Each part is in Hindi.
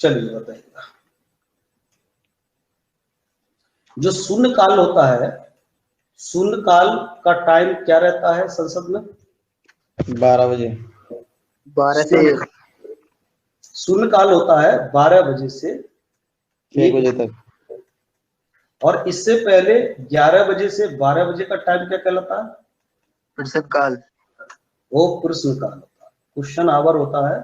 चलिए बताइएगा। जो शून्य काल होता है, शून्य काल का टाइम क्या रहता है संसद में? 12 बजे। 12 से 1। शून्य काल होता है 12 बजे से 1 बजे तक। और इससे पहले 11 बजे से 12 बजे का टाइम क्या कहलाता है? प्रश्न काल। वो प्रश्न काल होता है, क्वेश्चन आवर होता है।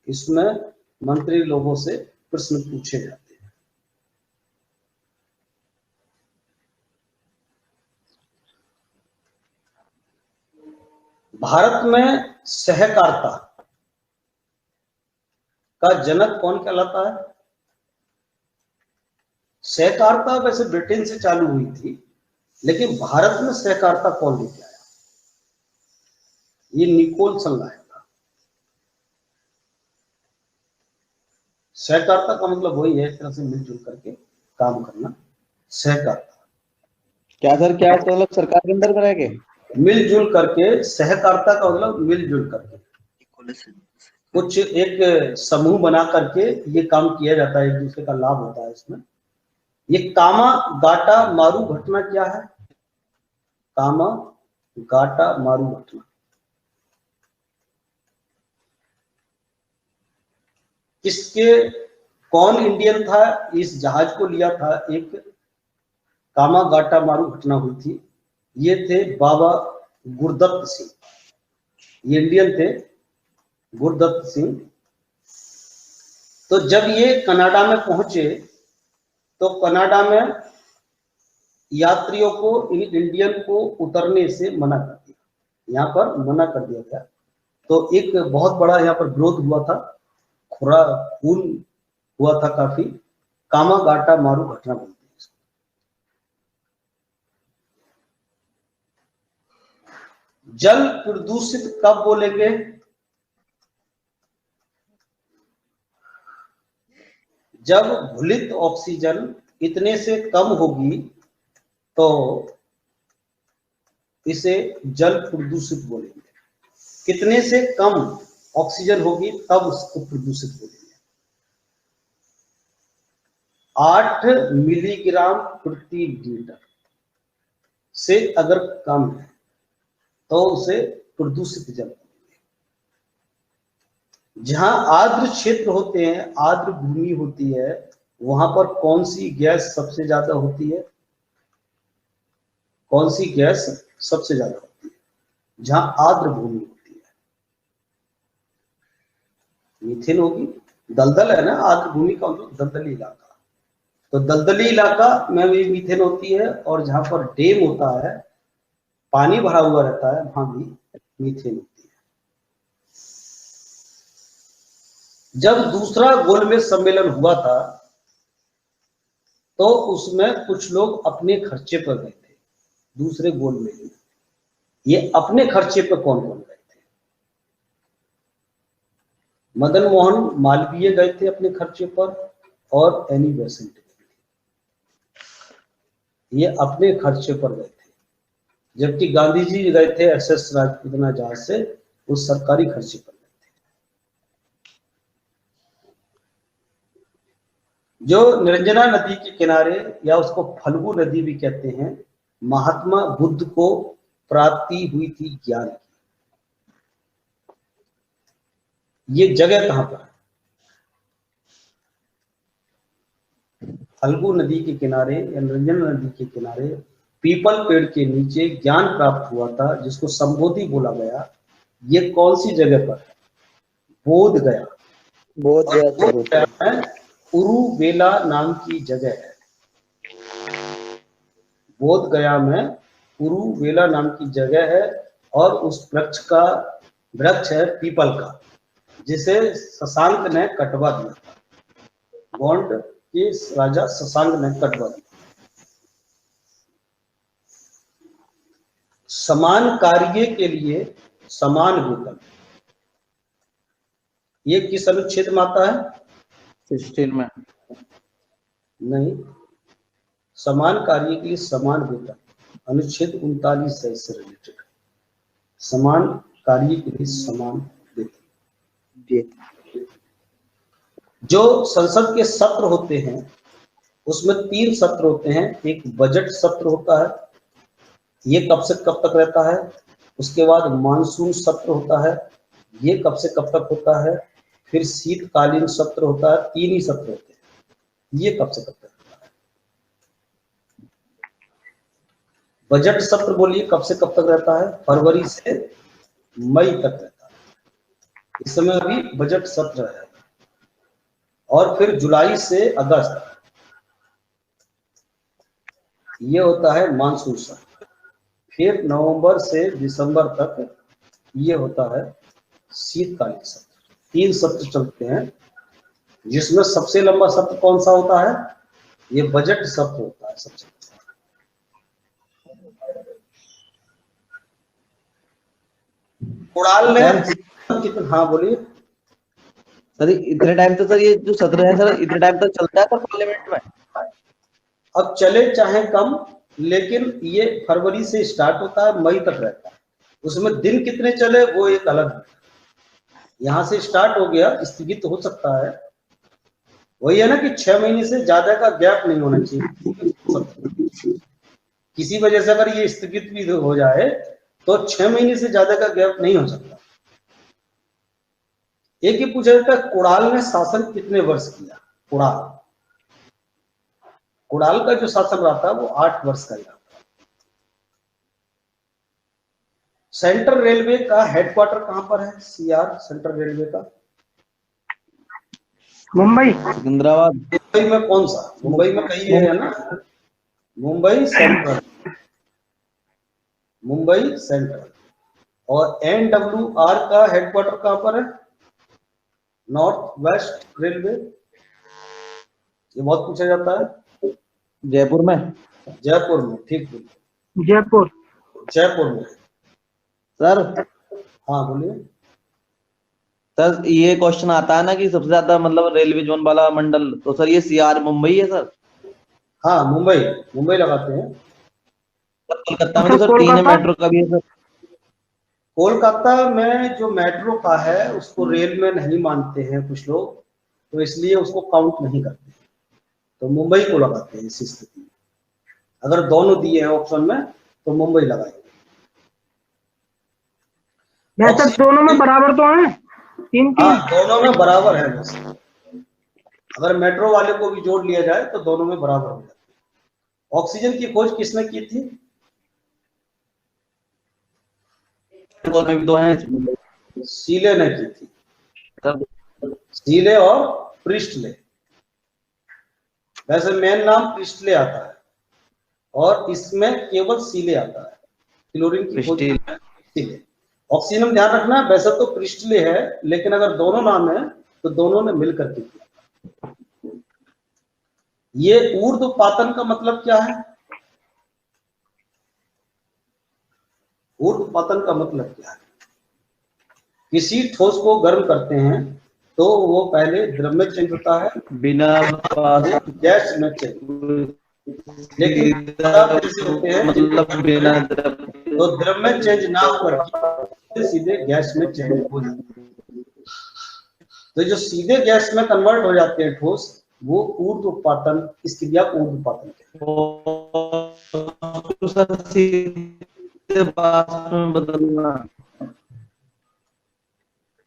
इसमें मंत्री लोगों से प्रश्न पूछे जाते हैं। भारत में सहकारिता का जनक कौन कहलाता है? सहकारिता वैसे ब्रिटेन से चालू हुई थी, लेकिन भारत में सहकारिता कौन लेके आया? ये निकोलसन लाया था। सहकारिता का मतलब वही है, एक तरह से मिलजुल करके काम करना, सहकारिता। क्या सर, क्या मतलब सरकार के अंदर में रह के? मिलजुल करके, सहकारिता का मतलब मिलजुल करके, कुछ एक समूह बना करके ये काम किया जाता है, एक दूसरे का लाभ होता है इसमें। ये कामा गाटा मारू घटना क्या है? कामा गाटा मारू घटना किसके, कौन इंडियन था इस जहाज को लिया था? एक कामा गाटा मारू घटना हुई थी, ये थे बाबा गुरदत्त सिंह, ये इंडियन थे, गुरदत्त सिंह। तो जब ये कनाडा में पहुंचे तो कनाडा में यात्रियों को, इंडियन को उतरने से मना कर दिया, यहाँ पर मना कर दिया गया। तो एक बहुत बड़ा यहाँ पर विरोध हुआ था, खून हुआ था काफी। कामा गाटा मारू घटना बोलते हैं। जल प्रदूषित कब बोलेंगे? जब घुलित ऑक्सीजन इतने से कम होगी तो इसे जल प्रदूषित बोलेंगे। कितने से कम ऑक्सीजन होगी तब उसको प्रदूषित बोलेंगे। 8 मिलीग्राम प्रति लीटर से अगर कम है तो उसे प्रदूषित जल बोलेंगे। जहां आर्द्र क्षेत्र होते हैं, आर्द्र भूमि होती है, वहां पर कौन सी गैस सबसे ज्यादा होती है? कौन सी गैस सबसे ज्यादा होती है जहां आर्द्र भूमि होती है? मीथेन होगी। दलदल है ना, आर्द्र भूमि का मतलब दलदली इलाका, तो दलदली इलाका में भी मीथेन होती है, और जहां पर डैम होता है, पानी भरा हुआ रहता है, वहां भी मीथेन होती है। जब दूसरा गोलमेज सम्मेलन हुआ था तो उसमें कुछ लोग अपने खर्चे पर गए थे दूसरे गोलमेज में। ये अपने खर्चे पर कौन कौन गए थे? मदन मोहन मालवीय गए थे अपने खर्चे पर, और एनी बेसेंट गए थे, ये अपने खर्चे पर गए थे। जबकि गांधी जी गए थे एसएस राजपूतना जहाज से, उस सरकारी खर्चे पर गए थे। जो निरंजना नदी के किनारे, या उसको फल्गु नदी भी कहते हैं, महात्मा बुद्ध को प्राप्ति हुई थी ज्ञान की, ये जगह कहां पर है? फल्गु नदी के किनारे या निरंजना नदी के किनारे पीपल पेड़ के नीचे ज्ञान प्राप्त हुआ था, जिसको संबोधि बोला गया। ये कौन सी जगह पर है? बोध गया। बोध गया में उरुवेला नाम की जगह है। बोध गया में उरुवेला नाम की जगह है, और उस वृक्ष है पीपल का, जिसे शशांक ने कटवा दिया था। गोंड के राजा शशांक ने कटवा दिया। समान कार्य के लिए समान वेतन, ये किस अनुच्छेद में आता है? 16 में। नहीं, समान कार्य के लिए समान वेतन अनुच्छेद 39 से इससे रिलेटेड। समान कार्य के लिए समान वेतन। जो संसद के सत्र होते हैं उसमें 3 सत्र होते हैं। एक बजट सत्र होता है, ये कब से कब तक रहता है। उसके बाद मानसून सत्र होता है, ये कब से कब तक होता है। फिर शीतकालीन सत्र होता है, 3 ही सत्र होते हैं, ये कब से कब तक होता है। बजट सत्र बोलिए कब से कब तक रहता है, फरवरी से मई तक रहता है। इस समय अभी बजट सत्र है। और फिर जुलाई से अगस्त ये होता है मानसून सत्र। फिर नवंबर से दिसंबर तक ये होता है शीतकालीन सत्र। 3 सत्र चलते हैं, जिसमें सबसे लंबा सत्र कौन सा होता है, ये बजट सत्र होता है सबसे। उड़ाल ने कितना, हाँ बोलिए सर इतने टाइम तक सर ये जो सत्र है सर इतने टाइम तक चलता है सर पार्लियामेंट में? अब चले चाहे कम, लेकिन ये फरवरी से स्टार्ट होता है, मई तक रहता है। उसमें दिन कितने चले वो एक अलग है। यहाँ से स्टार्ट हो गया, स्थगित हो सकता है। वही है ना कि 6 महीने से ज्यादा का गैप नहीं होना चाहिए। किसी वजह से अगर ये स्थगित भी हो जाए तो 6 महीने से ज्यादा का गैप नहीं हो सकता। एक ही पूछा जाता है, कुणाल ने शासन कितने वर्ष किया। कुणाल का जो शासन रहा था वो 8 वर्ष का ही रहा था। सेंट्रल रेलवे का हेडक्वार्टर कहां पर है, सीआर सेंट्रल रेलवे का? मुंबई। सिकंदराबाद। मुंबई में कौन सा? मुंबई में कहीं है ना, मुंबई सेंट्रल, मुंबई सेंट्रल। और NWR का हेडक्वार्टर कहां पर है, नॉर्थ वेस्ट रेलवे। ये बहुत पूछा जाता है। जयपुर में। जयपुर में, ठीक बोलिए, जयपुर। जयपुर में। सर हाँ बोलिए। सर ये क्वेश्चन आता है ना कि सबसे ज्यादा मतलब रेलवे जोन वाला मंडल, तो सर ये सीआर मुंबई है सर? हाँ मुंबई लगाते हैं। कोलकाता में तो सर 3 है, मेट्रो का भी है सर। कोलकाता में जो मेट्रो का है उसको रेल में नहीं मानते हैं कुछ लोग, तो इसलिए उसको काउंट नहीं करते, तो मुंबई को लगाते हैं इस स्थिति में। अगर दोनों दिए हैं ऑप्शन में तो मुंबई लगाएंगे। वैसे दोनों में बराबर तो है, 3-3। हाँ दोनों में बराबर है वैसे। अगर मेट्रो वाले को भी जोड़ लिया जाए तो दोनों में बराबर हो जाता है। ऑक्सीजन की खोज किसने की थी? में भी 2 हैं। सीले ने की थी, सर सीले और प्रिस्टले। वैसे मेन नाम प्रिस्टले आता है और इसमें केवल सीले आता है। क्लोरीन की खोज सीले। ऑक्सीजन ध्यान रखना, वैसे तो प्रिस्टले है, लेकिन अगर दोनों नाम है तो दोनों ने मिलकर के किया। ये ऊर्ध्वपातन का मतलब क्या है? ऊर्ध्वपातन का मतलब क्या है? किसी ठोस को गर्म करते हैं तो वो पहले द्रव में चेंज होता है, बिना गैस में चेंज, लेकिन कैसे होते हैं मतलब बिना तो द्रव में चेंज ना होकर सीधे गैस में चेंज हो जाते हैं। तो जो सीधे गैस में कन्वर्ट हो जाते हैं ठोस, वो ऊर्ध्वपातन, इस क्रिया को ऊर्ध्वपातन कहते हैं। बदलना।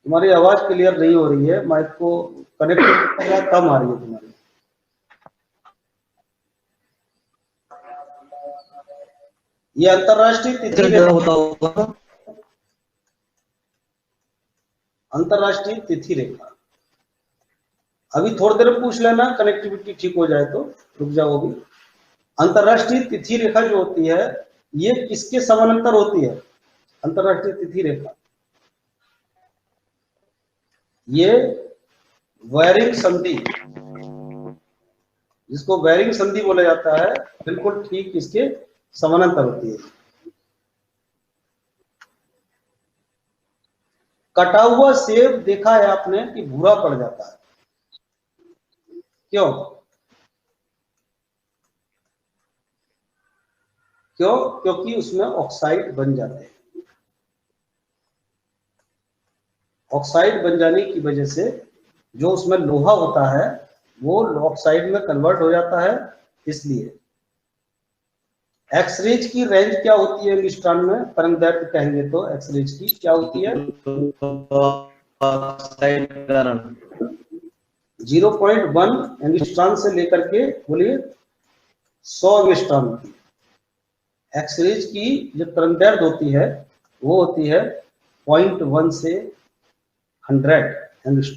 तुम्हारी आवाज क्लियर नहीं हो रही है, माइक को कनेक्टिविटी कम आ रही है तुम्हारी। ये अंतरराष्ट्रीय तिथि रेखा, अंतरराष्ट्रीय तिथि रेखा। अभी थोड़ी देर पूछ लेना, कनेक्टिविटी ठीक हो जाए तो रुक जाओ। अभी अंतरराष्ट्रीय तिथि रेखा जो होती है ये किसके समानांतर होती है? अंतरराष्ट्रीय तिथि रेखा ये वेरिंग संधि, जिसको वेरिंग संधि बोला जाता है, बिल्कुल ठीक इसके समानांतर होती है। कटा हुआ सेब देखा है आपने कि भूरा पड़ जाता है, क्यों? क्यों? क्योंकि उसमें ऑक्साइड बन जाते हैं। ऑक्साइड बन जाने की वजह से जो उसमें लोहा होता है वो ऑक्साइड में कन्वर्ट हो जाता है, इसलिए। एक्सरेज की रेंज क्या होती है एंगस्ट्रॉन में, तरंगदैर्घ्य कहेंगे तो एक्सरेज की क्या होती है? 0.1 एंगस्ट्रॉन से लेकर के बोलिए 100 एंगस्ट्रॉन की एक्सरेज की जो तरंगदैर्घ्य होती है वो होती है 0.1 से 100 एंगस्ट्रॉन।